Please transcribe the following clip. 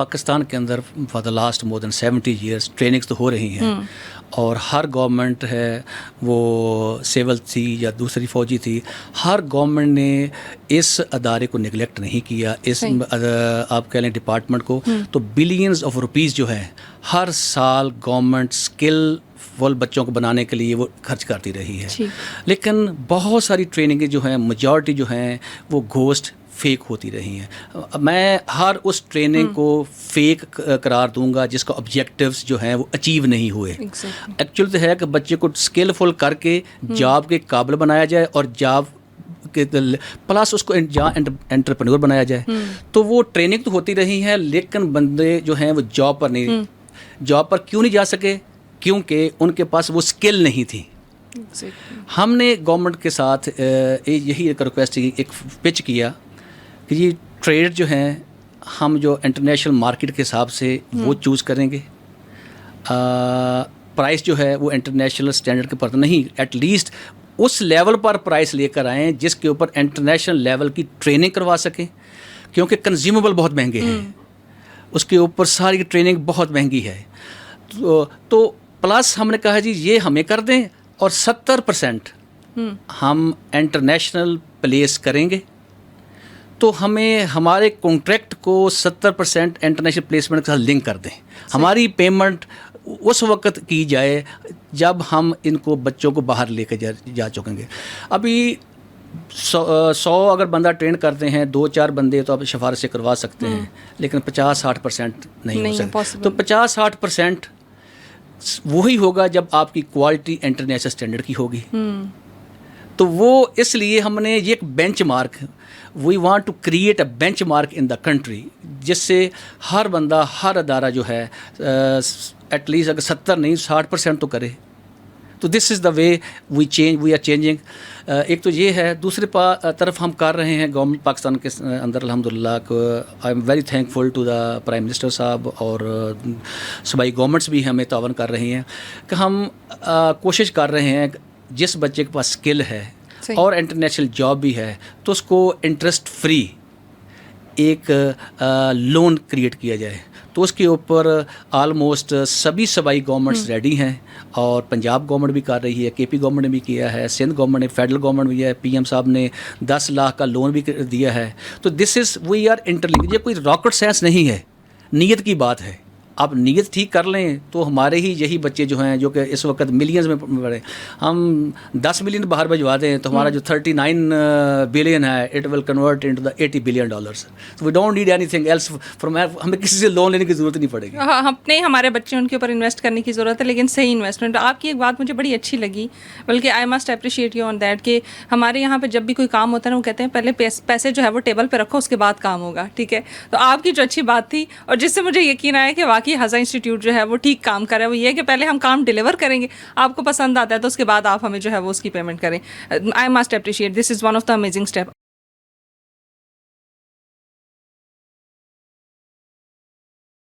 پاکستان کے اندر for the last more than 70 years trainings تو ہو رہی ہیں، اور ہر گورنمنٹ ہے وہ سول تھی یا دوسری فوجی تھی، ہر گورنمنٹ نے اس ادارے کو نگلیکٹ نہیں کیا، اس آپ کہہ لیں ڈپارٹمنٹ کو. تو بلینز آف روپیز جو ہے ہر سال گورنمنٹ اسکل فل بچوں کو بنانے کے لیے وہ خرچ کرتی رہی ہے. لیکن بہت ساری ٹریننگیں جو ہیں میجورٹی جو ہیں وہ گھوسٹ فیک ہوتی رہی ہیں. میں ہر اس ٹریننگ کو فیک قرار دوں گا جس کا آبجیکٹیوز جو ہیں وہ اچیو نہیں ہوئے. ایکچوئل تو ہے کہ بچے کو اسکلفل کر کے جاب کے قابل بنایا جائے اور جاب کے پلس اس کو جہاں انٹرپرینور بنایا جائے. تو وہ ٹریننگ تو ہوتی رہی ہے، لیکن بندے جو ہیں وہ جاب پر نہیں، جاب پر کیوں نہیں جا سکے؟ کیونکہ ان کے پاس وہ اسکل نہیں تھی. ہم نے گورنمنٹ کے ساتھ یہی ایک ریکویسٹ کی، ایک پچ کیا کہ یہ ٹریڈ جو ہیں ہم جو انٹرنیشنل مارکیٹ کے حساب سے وہ چوز کریں گے. پرائس جو ہے وہ انٹرنیشنل اسٹینڈرڈ کے پر نہیں، ایٹ لیسٹ اس لیول پر پرائس لے کر آئیں جس کے اوپر انٹرنیشنل لیول کی ٹریننگ کروا سکیں، کیونکہ کنزیومیبل بہت مہنگے ہیں، اس کے اوپر ساری ٹریننگ بہت مہنگی ہے. تو پلس ہم نے کہا جی یہ ہمیں کر دیں اور 70% ہم انٹرنیشنل پلیس کریں گے. تو ہمیں ہمارے کانٹریکٹ کو 70% انٹرنیشنل پلیسمنٹ کے ساتھ لنک کر دیں. ہماری پیمنٹ اس وقت کی جائے جب ہم ان کو بچوں کو باہر لے کے جا چکیں گے. ابھی 100 اگر بندہ ٹرین کرتے ہیں، 2-4 بندے تو آپ سفارش سے کروا سکتے ہیں، لیکن 50-60% نہیں ہو سکتا. تو 50-60% وہی ہوگا جب آپ کی کوالٹی انٹرنیشنل اسٹینڈرڈ کی ہوگی. تو وہ اس لیے ہم نے یہ ایک benchmark, we want to create a benchmark in the country, جس سے ہر بندہ ہر ادارہ جو ہے ایٹ لیسٹ اگر 70 نہیں 60% تو کرے. تو دس از دا وے وی آر چینجنگ. ایک تو یہ ہے، دوسرے طرف ہم کر رہے ہیں گورنمنٹ پاکستان کے اندر الحمدللہ I am very thankful to the prime minister صاحب، اور صوبائی گورنمنٹس بھی ہمیں تعاون کر رہی ہیں کہ ہم کوشش کر رہے ہیں جس بچے کے پاس اسکل ہے اور انٹرنیشنل جاب بھی ہے تو اس کو انٹرسٹ فری ایک لون کریٹ کیا جائے. تو اس کے اوپر آلموسٹ سبھی صوبائی گورنمنٹس ریڈی ہیں، اور پنجاب گورنمنٹ بھی کر رہی ہے، کے پی گورنمنٹ نے بھی کیا ہے، سندھ گورنمنٹ نے، فیڈرل گورنمنٹ بھی ہے، پی ایم صاحب نے 10 لاکھ کا لون بھی دیا ہے. تو دس از وی آر انٹرلنک. یہ کوئی راکٹ سائنس نہیں ہے، نیت کی بات ہے. آپ نیت ٹھیک کر لیں تو ہمارے ہی یہی بچے جو ہیں جو کہ اس وقت ملینز میں پڑے، ہم 10 ملین باہر بھجوا دیں تو ہمارا جو 39 بلین ہے it will convert into the $80 billion. So we don't need anything else from ہمیں کسی سے لون لینے کی ضرورت نہیں پڑے گی. اپنے ہمارے بچے ان کے اوپر انویسٹ کرنے کی ضرورت ہے، لیکن صحیح انویسٹمنٹ. آپ کی ایک بات مجھے بڑی اچھی لگی، بلکہ I must appreciate you on that, کہ ہمارے یہاں پہ جب بھی کوئی کام ہوتا ہے نا وہ کہتے ہیں پہلے پیسے جو ہے وہ ٹیبل پہ رکھو اس کے بعد کام ہوگا. ٹھیک ہے، تو آپ کی جو اچھی بات تھی اور جس سے مجھے یقین آیا کہ واقعی ہزا انسٹیٹیوٹ جو ہے وہ ٹھیک کام کر رہا ہے، وہ یہ ہے کہ پہلے ہم کام ڈیلیور کریں گے، آپ کو پسند آتا ہے تو اس کے بعد آپ ہمیں جو ہے وہ اس کی پیمنٹ کریں. I must appreciate, this is one of the amazing step.